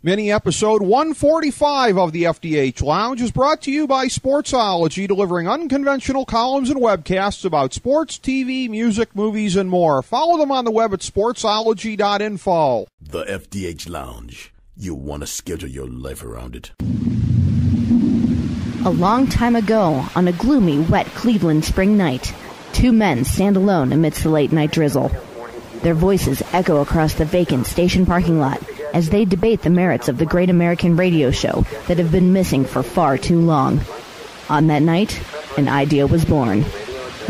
Mini episode 145 of the FDH Lounge is brought to you by Sportsology, delivering unconventional columns and webcasts about sports, TV, music, movies, and more. Follow them on the web at sportsology.info. The FDH Lounge. You'll want to schedule your life around it. A long time ago, on a gloomy, wet Cleveland spring night, two men stand alone amidst the late-night drizzle. Their voices echo across the vacant station parking lot as they debate the merits of the great American radio show that have been missing for far too long. On that night, an idea was born.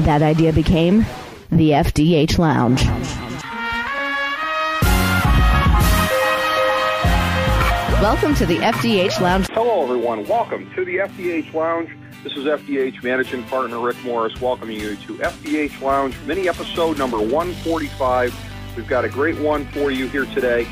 That idea became the FDH Lounge. Welcome to the FDH Lounge. Hello, everyone. Welcome to the FDH Lounge. This is FDH Managing Partner Rick Morris welcoming you to FDH Lounge mini episode number 145. We've got a great one for you here today.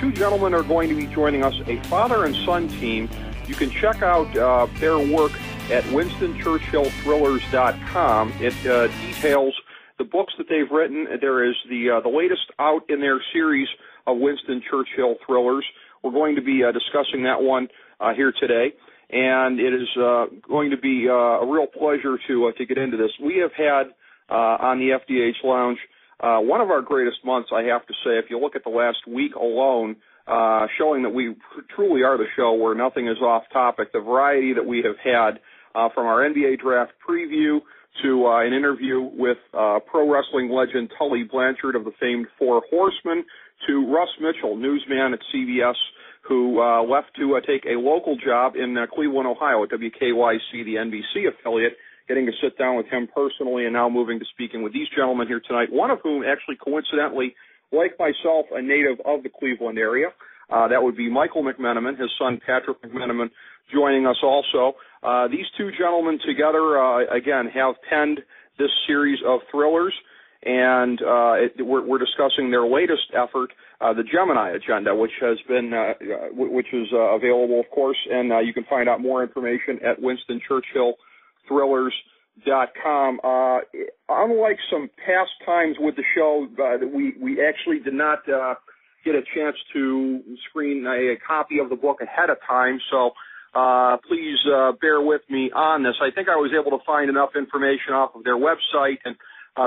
Two gentlemen are going to be joining us, a father and son team. You can check out their work at WinstonChurchillThrillers.com. It details the books that they've written. There is the latest out in their series of Winston Churchill thrillers. We're going to be discussing that one here today. And it is going to be a real pleasure to get into this. We have had on the FDH Lounge one of our greatest months, I have to say. If you look at the last week alone, showing that we truly are the show where nothing is off topic, the variety that we have had from our NBA draft preview to an interview with pro wrestling legend Tully Blanchard of the famed Four Horsemen, to Russ Mitchell, newsman at CBS, who left to take a local job in Cleveland, Ohio, at WKYC, the NBC affiliate, getting to sit down with him personally and now moving to speaking with these gentlemen here tonight, one of whom actually coincidentally, like myself, a native of the Cleveland area. That would be Michael McMenamin, his son Patrick McMenamin, joining us also. These two gentlemen together, again, have penned this series of thrillers, and we're discussing their latest effort, the Gemini Agenda, which has been, which is available, of course, and you can find out more information at WinstonChurchillThrillers.com. Unlike some past times with the show, we actually did not get a chance to screen a copy of the book ahead of time, so please bear with me on this. I think I was able to find enough information off of their website and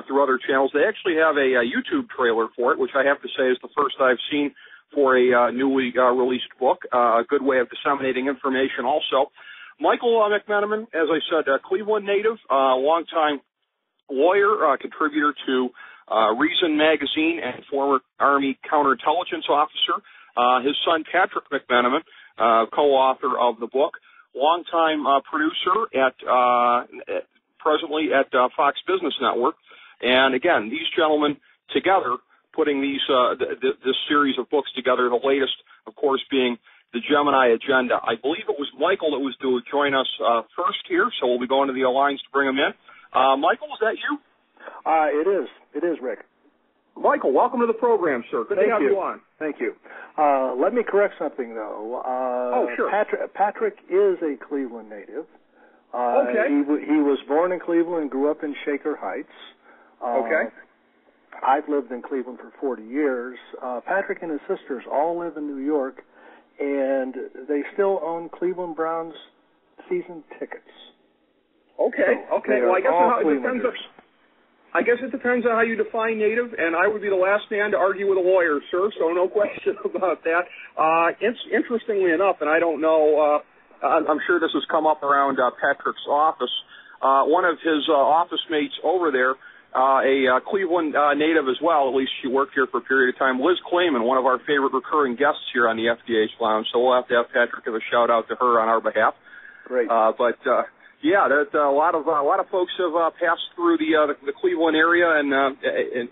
through other channels. They actually have a YouTube trailer for it, which I have to say is the first I've seen for a newly released book. A good way of disseminating information also. Michael McMenamin, as I said, Cleveland native, longtime lawyer, contributor to Reason magazine, and former Army counterintelligence officer. His son, Patrick McMenamin, co-author of the book, longtime producer presently at Fox Business Network. And again, these gentlemen together putting these this series of books together, the latest, of course, being the Gemini Agenda. I believe it was Michael that was to join us first here, so we'll be going to the lines to bring him in. Michael, is that you? It is. It is, Rick. Michael, welcome to the program, sir. Good to have you on. Thank you. Let me correct something, though. Sure. Patrick is a Cleveland native. Okay. He was born in Cleveland and grew up in Shaker Heights. Okay. I've lived in Cleveland for 40 years. Patrick and his sisters all live in New York, and they still own Cleveland Browns season tickets. Okay. So Well, I guess it depends on how you define native, and I would be the last man to argue with a lawyer, sir, so no question about that. Interestingly enough, and I don't know, I'm sure this has come up around Patrick's office, one of his office mates over there, a Cleveland native as well, at least she worked here for a period of time, Liz Clayman, one of our favorite recurring guests here on the FDH Lounge, so we'll have to have Patrick give a shout-out to her on our behalf. Great. Yeah, there's a lot of folks have passed through the Cleveland area, and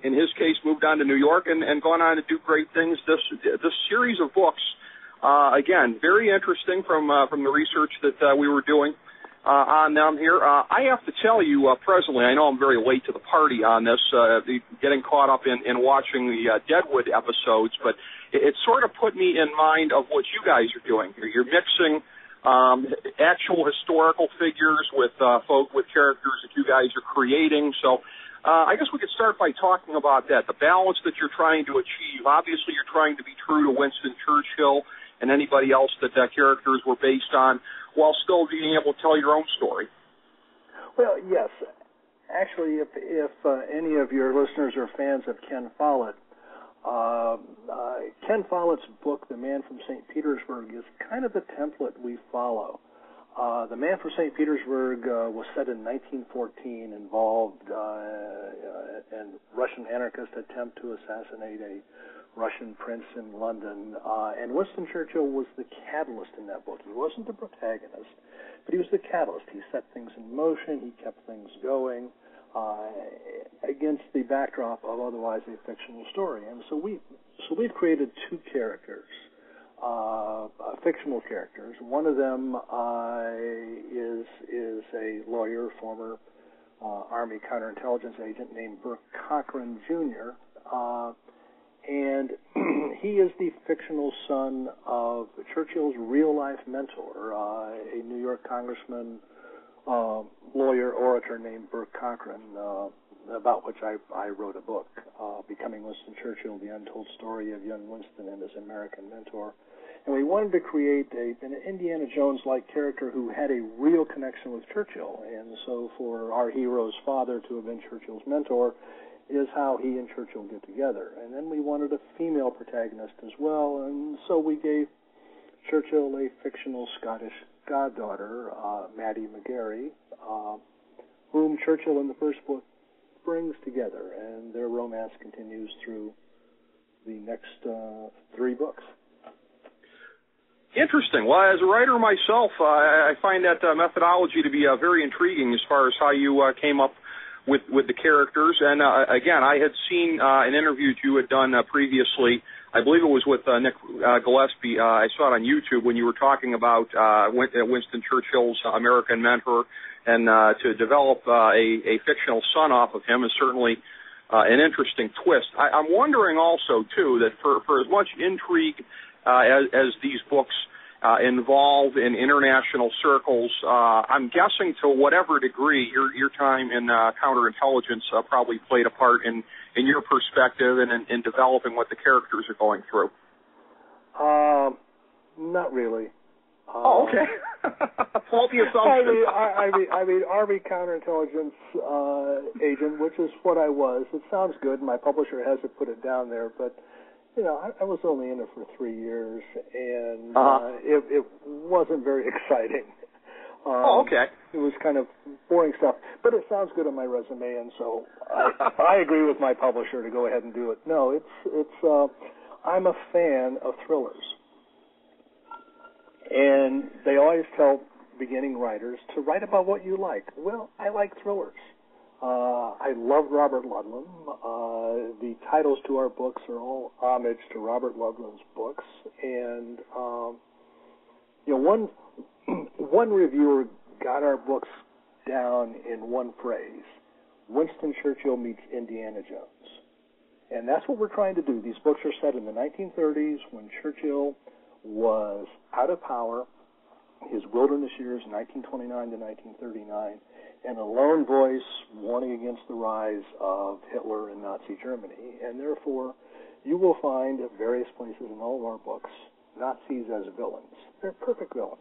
in his case, moved on to New York and gone on to do great things. This series of books, again, very interesting from the research that we were doing on them here. I have to tell you, presently, I know I'm very late to the party on this, getting caught up in watching the Deadwood episodes, but it sort of put me in mind of what you guys are doing here. You're mixing actual historical figures with characters that you guys are creating. So I guess we could start by talking about that, the balance that you're trying to achieve. Obviously, you're trying to be true to Winston Churchill and anybody else that characters were based on, while still being able to tell your own story. Well, yes. Actually, if any of your listeners are fans of Ken Follett, Ken Follett's book, The Man from St. Petersburg, is kind of the template we follow. The Man from St. Petersburg was set in 1914, involved a Russian anarchist attempt to assassinate a Russian prince in London, and Winston Churchill was the catalyst in that book. He wasn't the protagonist, but he was the catalyst. He set things in motion. He kept things going against the backdrop of otherwise a fictional story. And so we've created two characters, fictional characters. One of them is a lawyer, former Army counterintelligence agent named Burke Cochran Jr., and he is the fictional son of Churchill's real-life mentor, a New York congressman, lawyer, orator named Burke Cochran, about which I wrote a book, Becoming Winston Churchill, The Untold Story of Young Winston and His American Mentor. And we wanted to create an Indiana Jones-like character who had a real connection with Churchill. And so for our hero's father to have been Churchill's mentor is how he and Churchill get together. And then we wanted a female protagonist as well, and so we gave Churchill a fictional Scottish goddaughter, Maddie McGarry, whom Churchill in the first book brings together, and their romance continues through the next 3 books. Interesting. Well, as a writer myself, I find that methodology to be very intriguing as far as how you came up with the characters. And again, I had seen an interview you had done previously. I believe it was with Nick Gillespie. I saw it on YouTube when you were talking about Winston Churchill's American mentor, and to develop a fictional son off of him is certainly an interesting twist. I'm wondering also, too, that for as much intrigue as these books involve in international circles, I'm guessing to whatever degree your time in counterintelligence probably played a part in your perspective and in developing what the characters are going through. Not really. Oh, okay. Faulty assumption. I mean, Army counterintelligence agent, which is what I was. It sounds good. My publisher hasn't put it down there, but I was only in it for 3 years, and it wasn't very exciting. Okay. It was kind of boring stuff, but it sounds good on my resume, and so I agree with my publisher to go ahead and do it. No, it's I'm a fan of thrillers, and they always tell beginning writers to write about what you like. Well, I like thrillers. I love Robert Ludlum. The titles to our books are all homage to Robert Ludlum's books, and one reviewer got our books down in one phrase: Winston Churchill meets Indiana Jones. And that's what we're trying to do. These books are set in the 1930s when Churchill was out of power, his wilderness years, 1929 to 1939, and a lone voice warning against the rise of Hitler and Nazi Germany. And therefore, you will find at various places in all of our books Nazis as villains. They're perfect villains.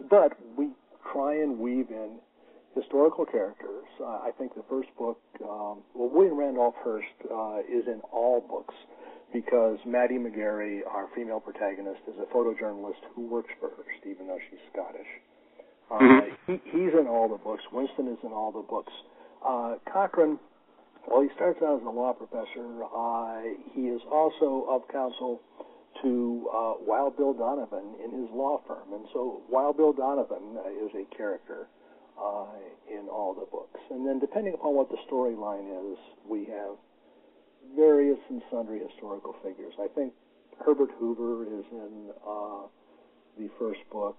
But we try and weave in historical characters. I think the first book, William Randolph Hearst is in all books because Maddie McGarry, our female protagonist, is a photojournalist who works for Hearst, even though she's Scottish. He's in all the books. Winston is in all the books. Cochran, well, he starts out as a law professor. He is also of counsel to Wild Bill Donovan in his law firm. And so Wild Bill Donovan is a character in all the books. And then depending upon what the storyline is, we have various and sundry historical figures. I think Herbert Hoover is in the first book.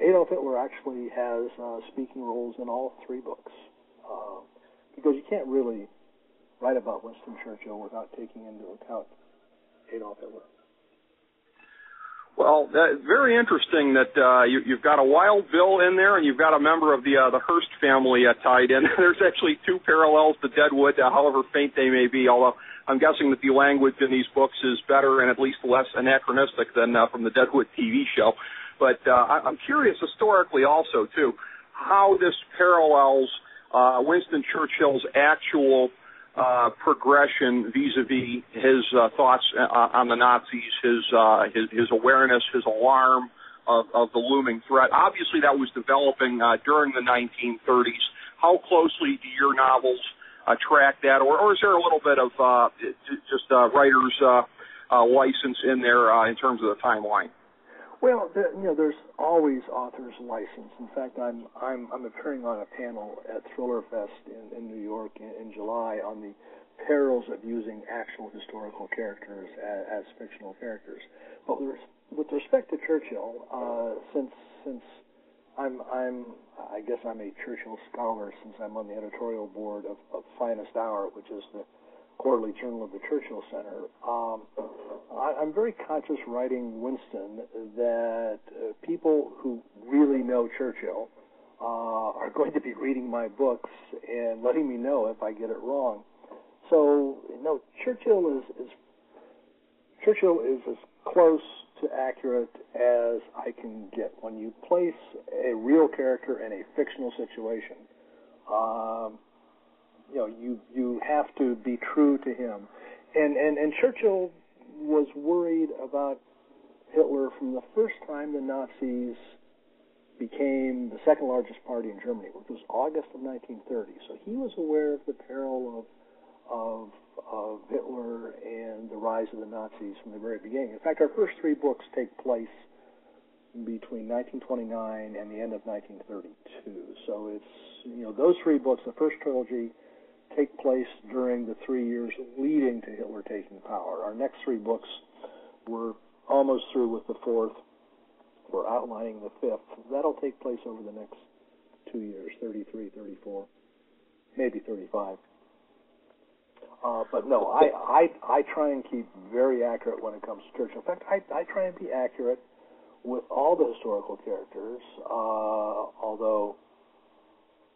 Adolf Hitler actually has speaking roles in all 3 books because you can't really write about Winston Churchill without taking into account Adolf Hitler. Well, very interesting that you've got a Wild Bill in there, and you've got a member of the Hearst family tied in. There's actually 2 parallels to Deadwood, however faint they may be, although I'm guessing that the language in these books is better and at least less anachronistic than from the Deadwood TV show. But I'm curious historically also, too, how this parallels Winston Churchill's actual progression vis-a-vis his thoughts on the Nazis, his awareness, his alarm of the looming threat. Obviously, that was developing during the 1930s. How closely do your novels track that, or is there a little bit of just writer's license in there in terms of the timeline? Well, there's always author's license. In fact, I'm appearing on a panel at Thriller Fest in New York in July on the perils of using actual historical characters as fictional characters. But with respect to Churchill, since I guess I'm a Churchill scholar since I'm on the editorial board of Finest Hour, which is the quarterly journal of the Churchill Center. I'm very conscious writing Winston that people who really know Churchill are going to be reading my books and letting me know if I get it wrong. So, Churchill is as close to accurate as I can get. When you place a real character in a fictional situation, you have to be true to him. And Churchill was worried about Hitler from the first time the Nazis became the second largest party in Germany, which was August of 1930. So he was aware of the peril of Hitler and the rise of the Nazis from the very beginning. In fact, our first three books take place between 1929 and the end of 1932. So it's, those three books, the first trilogy, take place during the 3 years leading to Hitler taking power. Our next three books, we're almost through with the fourth. We're outlining the fifth. That'll take place over the next 2 years, 33, 34, maybe 35. But no, I try and keep very accurate when it comes to Churchill. In fact, I try and be accurate with all the historical characters, although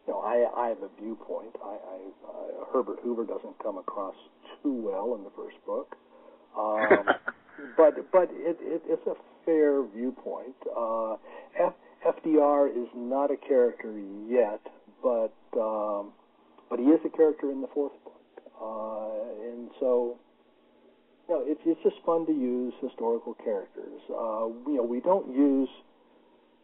I have a viewpoint. Herbert Hoover doesn't come across too well in the first book, but it's a fair viewpoint. FDR is not a character yet, but he is a character in the fourth book, and so it's just fun to use historical characters. We don't use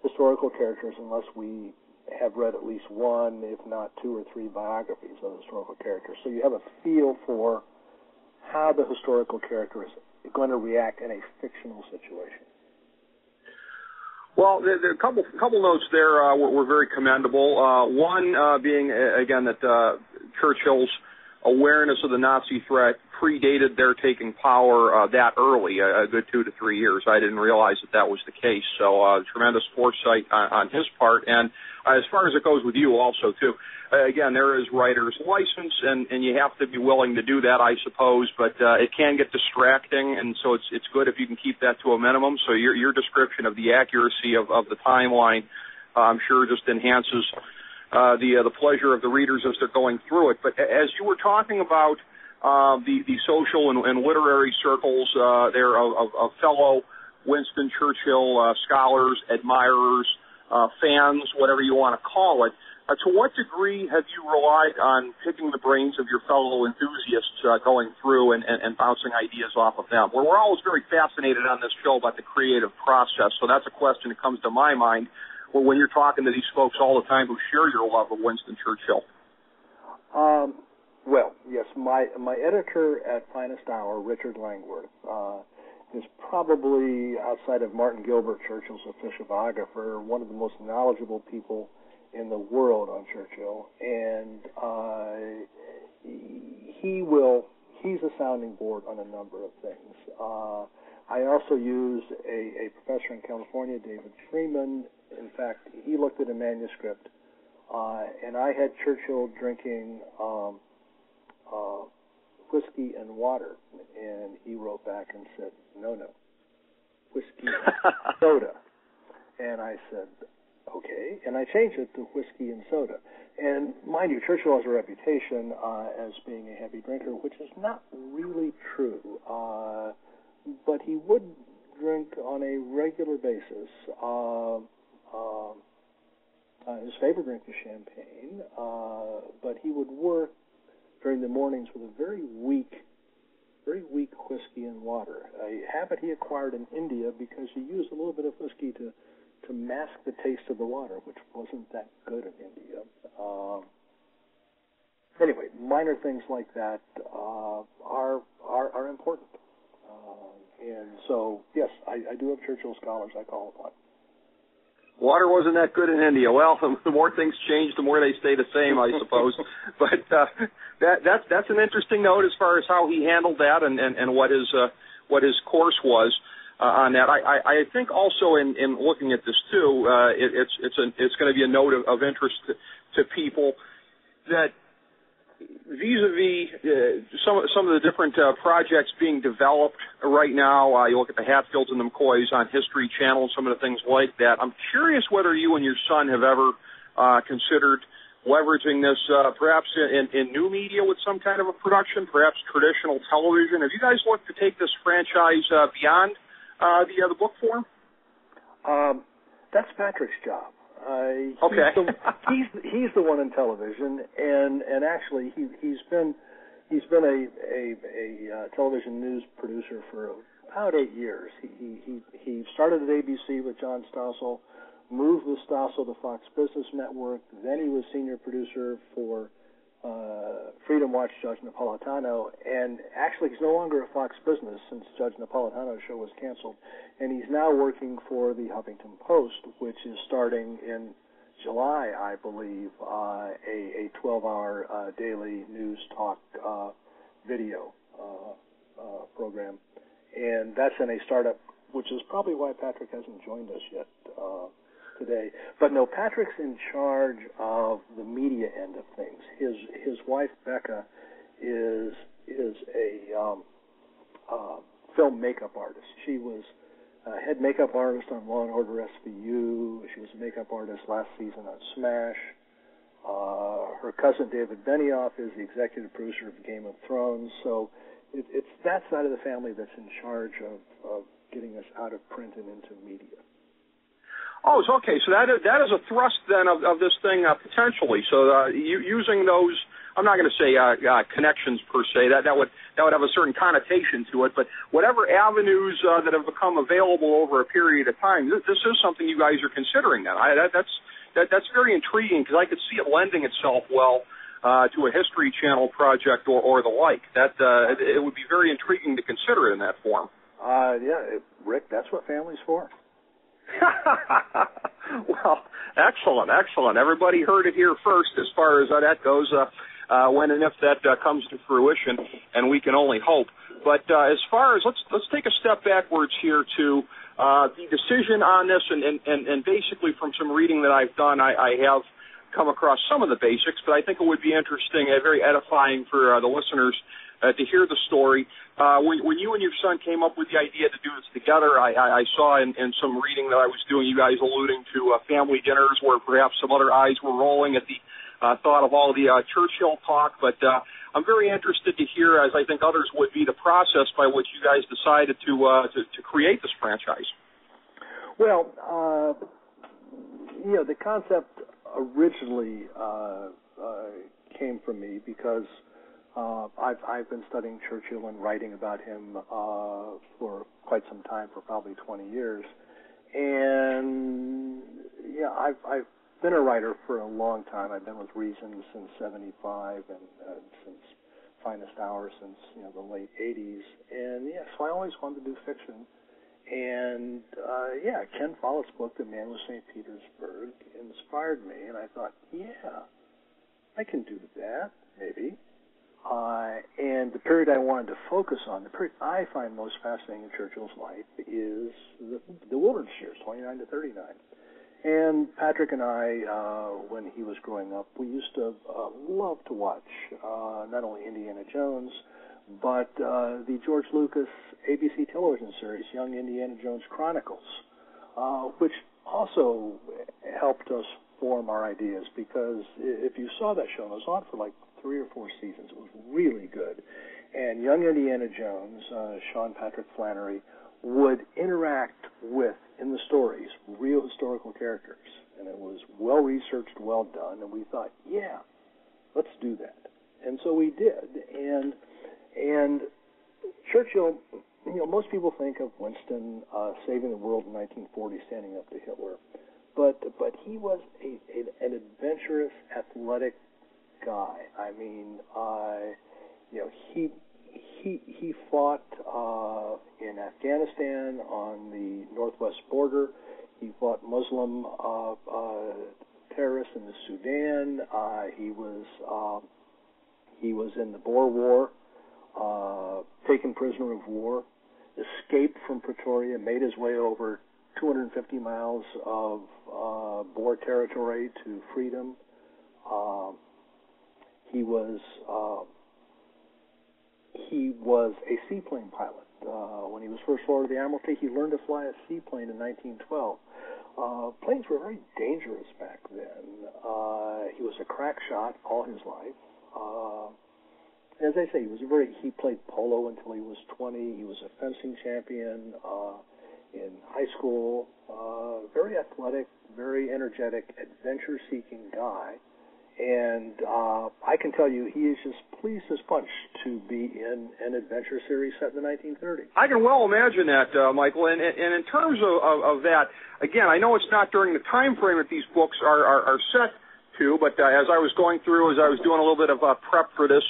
historical characters unless we have read at least one, if not two or three biographies of historical characters. So you have a feel for how the historical character is going to react in a fictional situation. Well, there are a couple notes there were very commendable. One being, again, that Churchill's awareness of the Nazi threat predated their taking power that early, a good 2 to 3 years. I didn't realize that was the case. So tremendous foresight on his part. And as far as it goes with you also, too, again, there is writer's license, and you have to be willing to do that, I suppose, but it can get distracting, and so it's good if you can keep that to a minimum. So your description of the accuracy of the timeline, I'm sure, just enhances the pleasure of the readers as they're going through it. But as you were talking about the social and literary circles there of fellow Winston Churchill scholars, admirers, fans, whatever you want to call it, to what degree have you relied on picking the brains of your fellow enthusiasts going through and bouncing ideas off of them? We're always very fascinated on this show about the creative process, so that's a question that comes to my mind when you're talking to these folks all the time who share your love of Winston Churchill. Well, yes, my editor at Finest Hour, Richard Langworth, is probably, outside of Martin Gilbert, Churchill's official biographer, one of the most knowledgeable people in the world on Churchill, and he's a sounding board on a number of things. I also use a professor in California, David Freeman. In fact, he looked at a manuscript, and I had Churchill drinking whiskey and water, and he wrote back and said, no, whiskey and soda. And I said, Okay, and I changed it to whiskey and soda. And mind you, Churchill has a reputation as being a heavy drinker, which is not really true. But he would drink on a regular basis. His favorite drink was champagne, but he would work during the mornings with a very weak whiskey and water, a habit he acquired in India because he used a little bit of whiskey to mask the taste of the water, which wasn't that good in India. Anyway, minor things like that are important. And so, yes, I do have Churchill scholars I call upon. Water wasn't that good in India. Well, the more things change, the more they stay the same, I suppose. But that's an interesting note as far as how he handled that and what his course was on that. I think also in looking at this too, it's going to be a note of interest to people that vis-a-vis some of the different projects being developed right now. You look at the Hatfields and the McCoys on History Channel, some of the things like that. I'm curious whether you and your son have ever considered leveraging this perhaps in new media with some kind of a production, perhaps traditional television. Have you guys looked to take this franchise beyond the book form? That's Patrick's job. Okay. He's the one in television, and actually he's been a television news producer for about 8 years. He started at ABC with John Stossel, moved with Stossel to Fox Business Network. Then he was senior producer for Freedom Watch Judge Napolitano, and actually he's no longer at Fox Business since Judge Napolitano's show was canceled, and he's now working for the Huffington Post, which is starting in July, I believe, a 12-hour daily news talk video program, and that's in a startup, which is probably why Patrick hasn't joined us yet today. But no, Patrick's in charge of the media end of things. His wife Becca is a film makeup artist. She was head makeup artist on Law & Order SVU. She was a makeup artist last season on SMASH. Her cousin David Benioff is the executive producer of Game of Thrones. So it's that side of the family that's in charge of getting us out of print and into media. Oh, it's okay. So that is a thrust then of this thing potentially. So using those, I'm not going to say connections per se. That would have a certain connotation to it. But whatever avenues that have become available over a period of time, this is something you guys are considering. Then that's very intriguing because I could see it lending itself well to a History Channel project or the like. That it would be very intriguing to consider it in that form. Yeah, Rick, that's what family's for. Well, excellent. Everybody heard it here first as far as that goes, when and if that comes to fruition, and we can only hope. But as far as, let's take a step backwards here to the decision on this, and basically from some reading that I've done, I have come across some of the basics, but I think it would be interesting, very edifying for the listeners to hear the story. When you and your son came up with the idea to do this together, I saw in some reading that I was doing, you guys alluding to family dinners where perhaps some other eyes were rolling at the thought of all the Churchill talk. But I'm very interested to hear, as I think others would be, the process by which you guys decided to create this franchise. Well, the concept originally came from me because I've been studying Churchill and writing about him for quite some time, for probably 20 years, and I've been a writer for a long time. I've been with Reason since '75, and since Finest Hour since the late '80s, and so I always wanted to do fiction. And Ken Follett's book, The Man with St. Petersburg, inspired me, and I thought, I can do that, maybe. And the period I wanted to focus on, the period I find most fascinating in Churchill's life, is the wilderness years, 29 to 39. And Patrick and I, when he was growing up, we used to love to watch not only Indiana Jones, but the George Lucas ABC television series, Young Indiana Jones Chronicles, which also helped us form our ideas, because if you saw that show, it was on for like 3 or 4 seasons. It was really good. And young Indiana Jones, Sean Patrick Flannery, would interact with, in the stories, real historical characters. And it was well-researched, well done, and we thought, yeah, let's do that. And so we did. And Churchill, most people think of Winston saving the world in 1940, standing up to Hitler. But he was an adventurous, athletic guy. I mean, he fought in Afghanistan on the northwest border. He fought Muslim terrorists in the Sudan. He was in the Boer War, taken prisoner of war, escaped from Pretoria, made his way over 250 miles of Boer territory to freedom. He was a seaplane pilot. When he was First Lord of the Admiralty, he learned to fly a seaplane in 1912. Planes were very dangerous back then. He was a crack shot all his life. As I say, he played polo until he was 20. He was a fencing champion in high school. Very athletic, very energetic, adventure-seeking guy. And I can tell you, he is just pleased as punch to be in an adventure series set in the 1930s. I can well imagine that, Michael. And in terms of that, again, I know it's not during the time frame that these books are set to, but as I was going through, as I was doing a little bit of prep for this,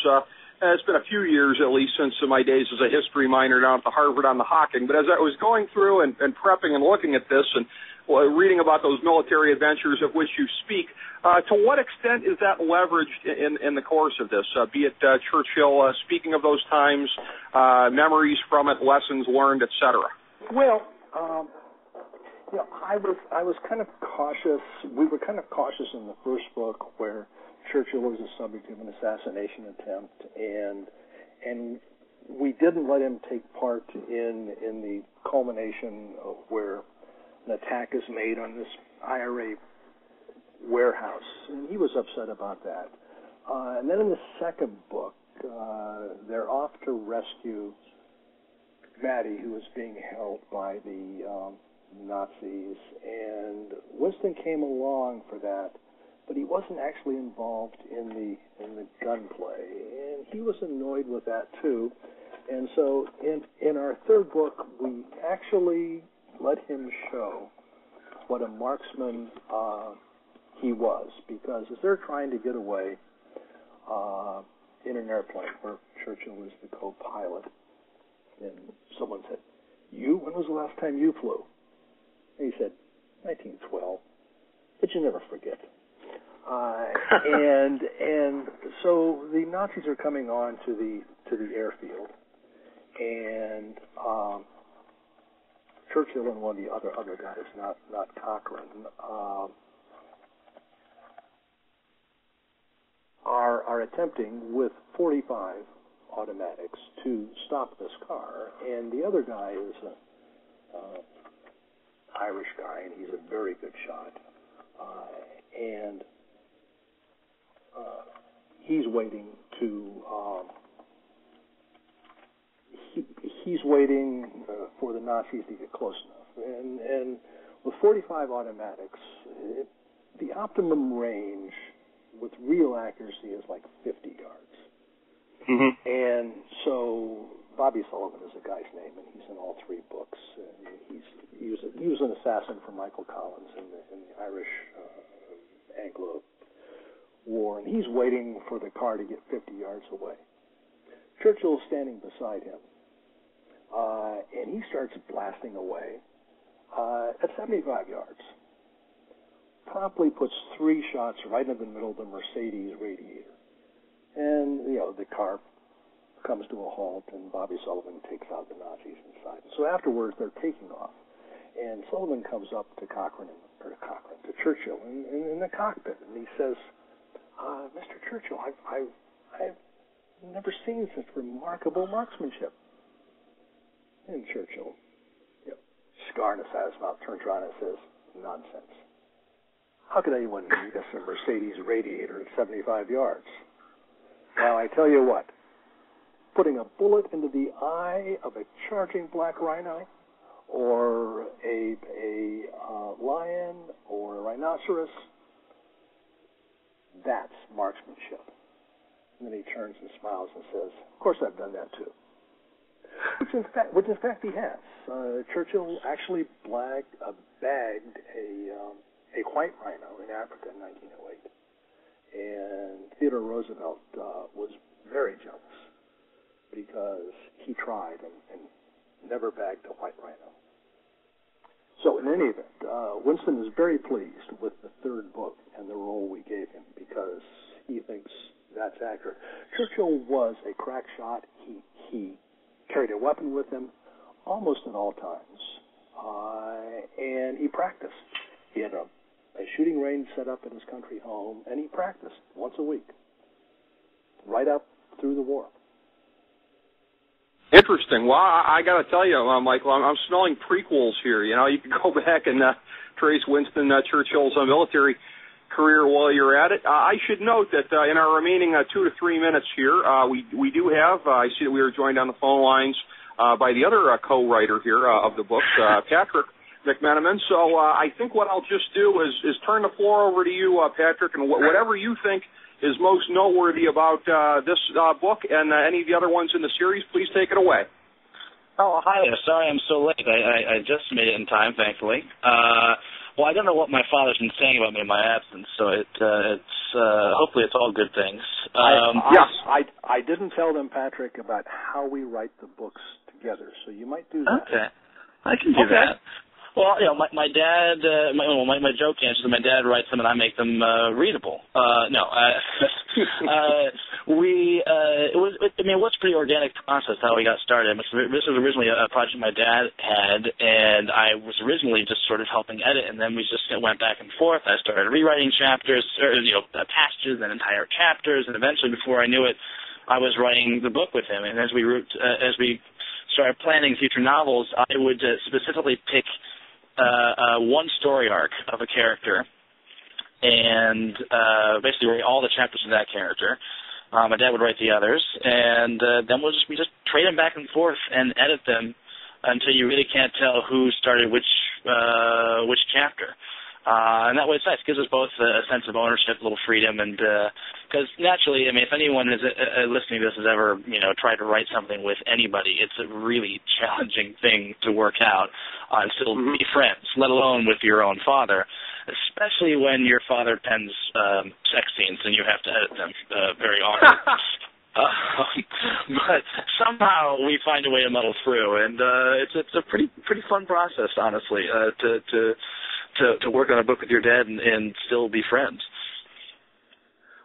it's been a few years at least since my days as a history minor down at the Harvard on the Hocking. But as I was going through and prepping and looking at this and reading about those military adventures of which you speak, to what extent is that leveraged in the course of this, be it Churchill speaking of those times, memories from it, lessons learned, etc.? Well, I was kind of cautious. We were kind of cautious in the first book where Churchill was the subject of an assassination attempt, and we didn't let him take part in the culmination of where an attack is made on this IRA warehouse, and he was upset about that. And then in the second book, they're off to rescue Maddie, who was being held by the Nazis, and Winston came along for that, but he wasn't actually involved in the gunplay, and he was annoyed with that too. And so in our third book, we actually let him show what a marksman he was, because as they're trying to get away in an airplane where Churchill was the co-pilot, and someone said, when was the last time you flew? And he said, 1912. But you never forget. And so the Nazis are coming on to the airfield, and Churchill and one of the other guys, not Cochrane, are attempting with .45 automatics to stop this car, and the other guy is an Irish guy, and he's a very good shot, and he's waiting to he's waiting for the Nazis to get close enough, and with .45 automatics, the optimum range with real accuracy is like 50 yards. Mm-hmm. And so Bobby Sullivan is the guy's name, and he's in all 3 books. And he was an assassin for Michael Collins in the Irish Anglo War, and he's waiting for the car to get 50 yards away. Churchill's standing beside him, and he starts blasting away at 75 yards. Promptly puts 3 shots right in the middle of the Mercedes radiator. And, the car comes to a halt, and Bobby Sullivan takes out the Nazis inside. So afterwards, they're taking off. And Sullivan comes up to to Churchill in the cockpit, and he says, Mr. Churchill, I've never seen such remarkable marksmanship. And Churchill, scar in his mouth, turns around and says, nonsense. How could anyone miss a Mercedes radiator at 75 yards? Well, I tell you what, putting a bullet into the eye of a charging black rhino or a lion or a rhinoceros, that's marksmanship. And then he turns and smiles and says, of course I've done that too. Which in fact he has. Churchill actually bagged a white rhino in Africa in 1908. And Theodore Roosevelt was very jealous because he tried and never bagged a white rhino. So in any event, Winston is very pleased with the third book and the role we gave him because he thinks that's accurate. Churchill was a crack shot. He carried a weapon with him almost at all times, and he practiced. He had a shooting range set up in his country home, and he practiced once a week, right up through the war. Interesting. Well, I got to tell you, Michael, I'm smelling prequels here. You know, you can go back and trace Winston Churchill's military career while you're at it. I should note that in our remaining 2 to 3 minutes here, we do have, I see that we are joined on the phone lines by the other co-writer here of the book, Patrick McMenamin. So I think what I'll just do is turn the floor over to you, Patrick, and whatever you think is most noteworthy about this book and any of the other ones in the series, please take it away. Oh, hi there. Sorry I'm so late. I just made it in time, thankfully. Well, I don't know what my father's been saying about me in my absence, so it's hopefully it's all good things. Yes, I didn't tell them, Patrick, about how we write the books together, so you might do that. Okay, I can do that. Well, you know, my dad, my joke answer is my dad writes them and I make them readable. It was a pretty organic process how we got started. This was originally a project my dad had, and I was originally just sort of helping edit, and then we just went back and forth. I started rewriting chapters, passages and entire chapters, and eventually, before I knew it, I was writing the book with him. And as we started planning future novels, I would specifically pick one story arc of a character and basically write all the chapters of that character. My dad would write the others, and then we just trade them back and forth and edit them until you really can't tell who started which chapter. And that way it's nice. It gives us both a sense of ownership, a little freedom, and because naturally, if anyone is listening to this has ever, tried to write something with anybody, it's a really challenging thing to work out and still be friends, let alone with your own father, especially when your father pens sex scenes and you have to edit them very often. But somehow we find a way to muddle through, and it's a pretty fun process, honestly, to work on a book with your dad and still be friends.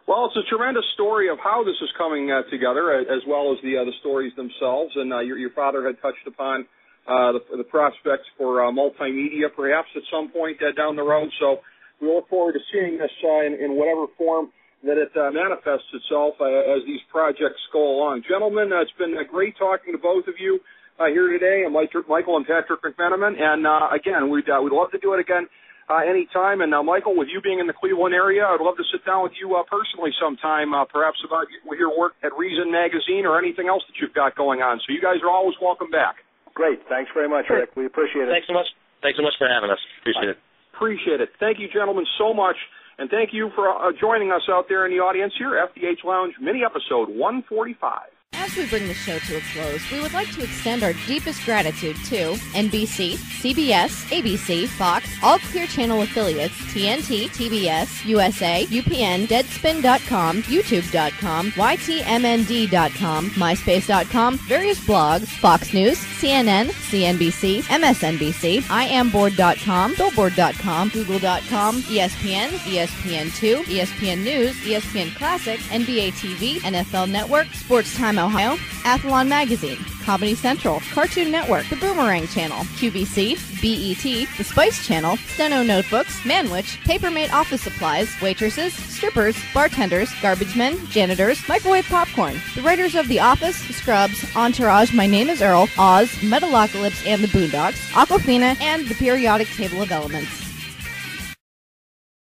Well, it's a tremendous story of how this is coming together, as well as the stories themselves. And your father had touched upon the prospects for multimedia, perhaps at some point down the road. So we look forward to seeing this in whatever form that it manifests itself as these projects go along. Gentlemen, it's been great talking to both of you here today, and Michael and Patrick McMenamin. And again, we'd love to do it again anytime. And Michael, with you being in the Cleveland area, I'd love to sit down with you personally sometime, perhaps about your work at Reason Magazine or anything else that you've got going on. So you guys are always welcome back. Great. Thanks very much, Rick. We appreciate it. Thanks so much. Thanks so much for having us. Appreciate it. Appreciate it. Thank you, gentlemen, so much. And thank you for joining us out there in the audience here, FDH Lounge, mini episode 145. As we bring the show to a close, we would like to extend our deepest gratitude to NBC, CBS, ABC, Fox, all Clear Channel affiliates, TNT, TBS, USA, UPN, Deadspin.com, YouTube.com, YTMND.com, MySpace.com, various blogs, Fox News, CNN, CNBC, MSNBC, IamBoard.com, Billboard.com, Google.com, ESPN, ESPN2, ESPN News, ESPN Classic, NBA TV, NFL Network, Sports Time Ohio, Athlon Magazine, Comedy Central, Cartoon Network, The Boomerang Channel, QVC, BET, The Spice Channel, Steno Notebooks, Manwich, Papermate Office Supplies, waitresses, strippers, bartenders, garbage men, janitors, microwave popcorn, the writers of The Office, Scrubs, Entourage, My Name is Earl, Oz, Metalocalypse and the Boondocks, Aquafina, and The Periodic Table of Elements.